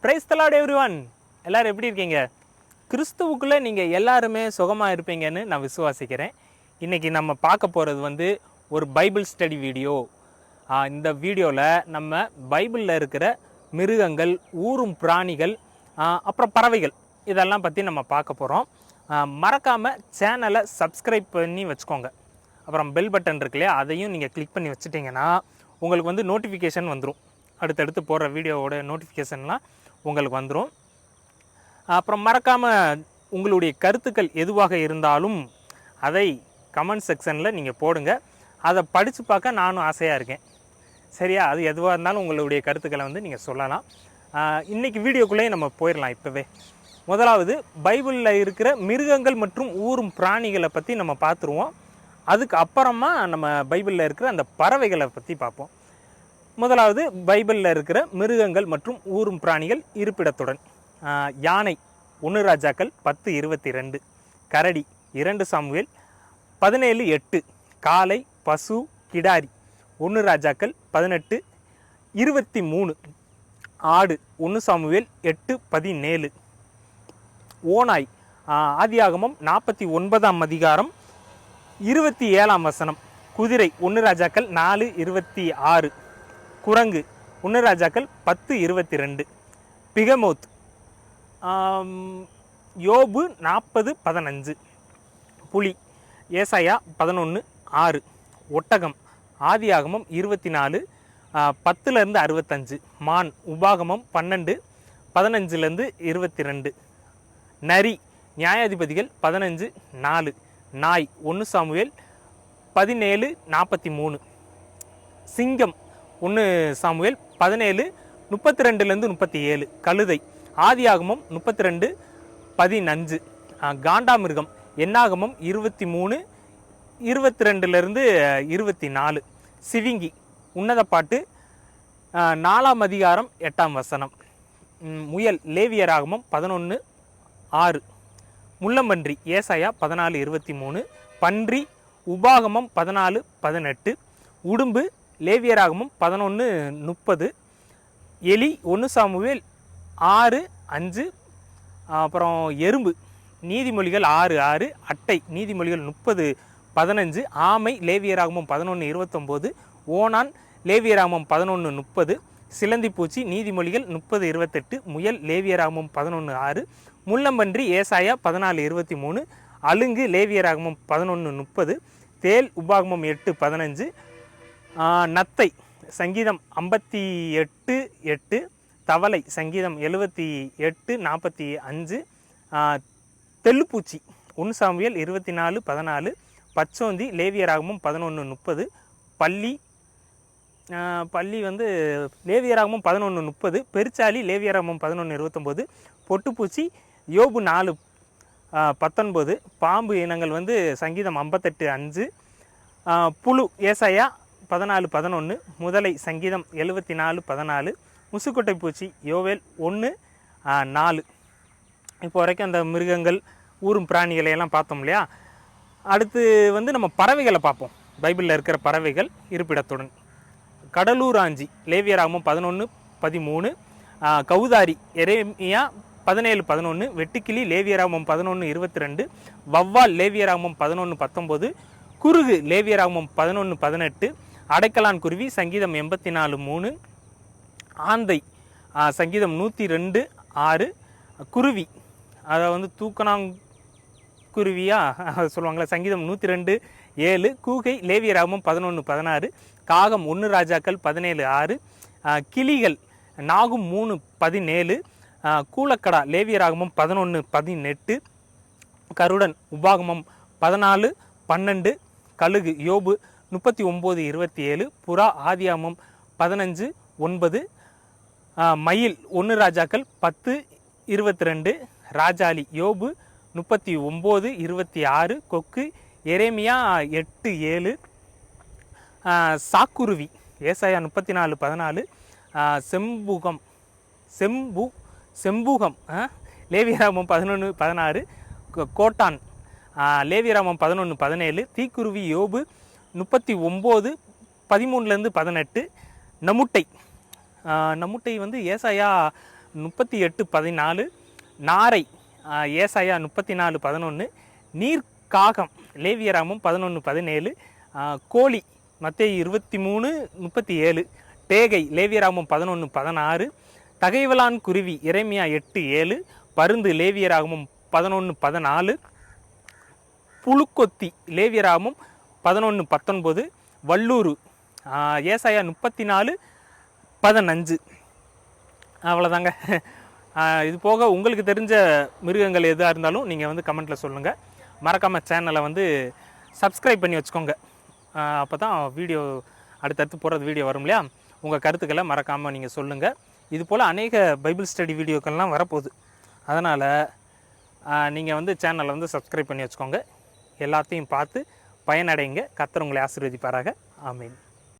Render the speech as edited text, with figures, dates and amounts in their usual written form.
Praise the Lord everyone. எல்லாரும் எப்படி இருக்கீங்க? கிறிஸ்துவுக்குள்ளே நீங்கள் எல்லாருமே சுகமாக இருப்பீங்கன்னு நான் விசுவாசிக்கிறேன். இன்றைக்கி நம்ம பார்க்க போகிறது ஒரு பைபிள் ஸ்டடி வீடியோ. இந்த வீடியோவில் நம்ம பைபிளில் இருக்கிற மிருகங்கள், ஊரும் பிராணிகள், அப்புறம் பறவைகள் இதெல்லாம் பற்றி நம்ம பார்க்க போகிறோம். மறக்காமல் சேனலை சப்ஸ்கிரைப் பண்ணி வச்சுக்கோங்க. அப்புறம் பெல் பட்டன் இருக்கு இல்லையா, அதையும் நீங்கள் கிளிக் பண்ணி வச்சுட்டிங்கன்னா உங்களுக்கு நோட்டிஃபிகேஷன் வந்துடும். அடுத்தடுத்து போடுற வீடியோவோட நோட்டிஃபிகேஷன்லாம் உங்களுக்கு வந்துடும். அப்புறம் மறக்காமல் உங்களுடைய கருத்துக்கள் எதுவாக இருந்தாலும் அதை கமெண்ட் செக்ஷனில் நீங்கள் போடுங்க. அதை படித்து பார்க்க நானும் ஆசையாக இருக்கேன். சரியா? அது எதுவாக இருந்தாலும் உங்களுடைய கருத்துக்களை நீங்கள் சொல்லலாம். இன்றைக்கி வீடியோக்குள்ளேயே நம்ம போயிடலாம். இப்போவே முதலாவது பைபிளில் இருக்கிற மிருகங்கள் மற்றும் ஊரும் பிராணிகளை பற்றி நம்ம பார்த்துருவோம். அதுக்கு அப்புறமா நம்ம பைபிளில் இருக்கிற அந்த பறவைகளை பற்றி பார்ப்போம். முதலாவது பைபிளில் இருக்கிற மிருகங்கள் மற்றும் ஊரும் பிராணிகள் இருப்பிடத்துடன். யானை 1 ராஜாக்கள் 10:22, கரடி 2 சாமுவேல் 17:8, காளை, பசு, கிடாரி 1 ராஜாக்கள் 18:23, ஆடு 1 சாமுவேல் 8:17, ஓநாய் ஆதியாகமம் 49ஆம் அதிகாரம் 27ஆம் வசனம், குதிரை 1 ராஜாக்கள் 4:26, குரங்கு 1 ராஜாக்கள் 10:22, பிகமோத் யோபு 40:15, புலி ஏசாயா 11:6, ஒட்டகம் ஆதியாகமம் 24 10-65, மான் உபாகமம் 12:15-22, நரி நியாயாதிபதிகள் 15:4, நாய் 1 சாமுவேல் 17:43, சிங்கம் 1 சாமுவேல் 17:32-37, கழுதை ஆதியாகமம் 32:15, காண்டாமிருகம் என்னாகமம் 23:22-24, சிவிங்கி உன்னத பாட்டு 4ஆம் அதிகாரம் 8ஆம் வசனம், முயல் லேவியராகமம் 11:6, முள்ளம்பன்றி ஏசாயா 14:23, பன்றி உபாகமம் 14:18, உடும்பு லேவியராகமம் 11:30, எலி 1 சாமுவேல் 6:5, அப்புறம் எறும்பு நீதிமொழிகள் 6:6, அட்டை நீதிமொழிகள் 30:15, ஆமை லேவியராகமம் 11:29, ஓணான் லேவியராகமம் 11:30, சிலந்திப்பூச்சி நீதிமொழிகள் 30:28, முயல் லேவியராகமம் 11:6, முள்ளம்பன்றி ஏசாயா 14:23, அலுங்கு லேவியராகமம் 11:30, தேல் உபாகமம் 8:15, நத்தை சங்கீதம் 58:8, தவளை சங்கீதம் 78:45, தெல்லுப்பூச்சி 1 சாமுவேல் 24:14, பச்சோந்தி லேவியராகமம் 11:30, பள்ளி லேவியராகமம் 11:30, பெருச்சாலி லேவியராகமம் 11:29, பொட்டுப்பூச்சி யோபு 4:19, பாம்பு இனங்கள் சங்கீதம் 58:5, புழு ஏசாயா 14:11, முதலை சங்கீதம் 74:14, முசுக்கொட்டை பூச்சி யோவேல் 1:4. இப்போ வரைக்கும் அந்த மிருகங்கள், ஊரும் பிராணிகளை எல்லாம் பார்த்தோம் இல்லையா? அடுத்து நம்ம பறவைகளை பார்ப்போம். பைபிளில் இருக்கிற பறவைகள் இருப்பிடத்துடன். கடலூராஞ்சி லேவியராகமம் 11:13, கௌதாரி எரேமியா 17:11, வெட்டுக்கிளி லேவியராகமம் 11:22, வவ்வால் லேவியராகமம் 11:19, குருகு லேவியராகமம் 11:18, அடைக்கலான் குருவி சங்கீதம் 84:3, ஆந்தை சங்கீதம் 102:6, குருவி அதை தூக்கணாங்குருவியா சொல்லுவாங்களே, சங்கீதம் 102:7, கூகை லேவியராகமம் 11:16, காகம் 1 ராஜாக்கள் 17:6, கிளிகள் நாகும் 3:17, கூலக்கடா லேவியராகமம் 11:18, கருடன் உபாகமம் 14:12, கழுகு யோபு 39:27, புறா ஆதியாகமம் 15:9, மயில் 1 ராஜாக்கள் 10:22, ராஜாளி யோபு 39:26, கொக்கு எரேமியா 8:7, சாக்குருவி ஏசாயா 34:14, செம்பூகம் லேவியராகமம் 11:16, கோட்டான் லேவியராகமம் 11:17, தீக்குருவி யோபு 39:13-18, நமுட்டை ஏசாயா 38:14, நாரை ஏசாயா 34:11, நீர்க்காகம் லேவியராகமம் 11:17, கோழி மத்தேயு 23:37, டேகை லேவியராகமம் 11:16, தகைவலான் குருவி எரேமியா 8:7, பருந்து லேவியராகமம் 11:14, புழுக்கொத்தி லேவியராகமம் 11:19, வல்லூரு ஏசாயா 34:15. அவ்வளோதாங்க. இது போக உங்களுக்கு தெரிஞ்ச மிருகங்கள் எதாக இருந்தாலும் நீங்கள் வந்து கமெண்ட்டில் சொல்லுங்கள். மறக்காமல் சேனலை வந்து சப்ஸ்கிரைப் பண்ணி வச்சுக்கோங்க. அப்போ தான் வீடியோ அடுத்தடுத்து போகிறது வீடியோ வரும் இல்லையா? உங்கள் கருத்துக்களை மறக்காமல் நீங்கள் சொல்லுங்கள். இது போல் அநேக பைபிள் ஸ்டடி வீடியோக்கள்லாம் வரப்போகுது. அதனால் நீங்கள் வந்து சேனலை வந்து சப்ஸ்கிரைப் பண்ணி வச்சுக்கோங்க. எல்லாத்தையும் பார்த்து பயனடைங்க. கர்த்தர் உங்களை ஆசீர்வதிப்பாராக. ஆமென்.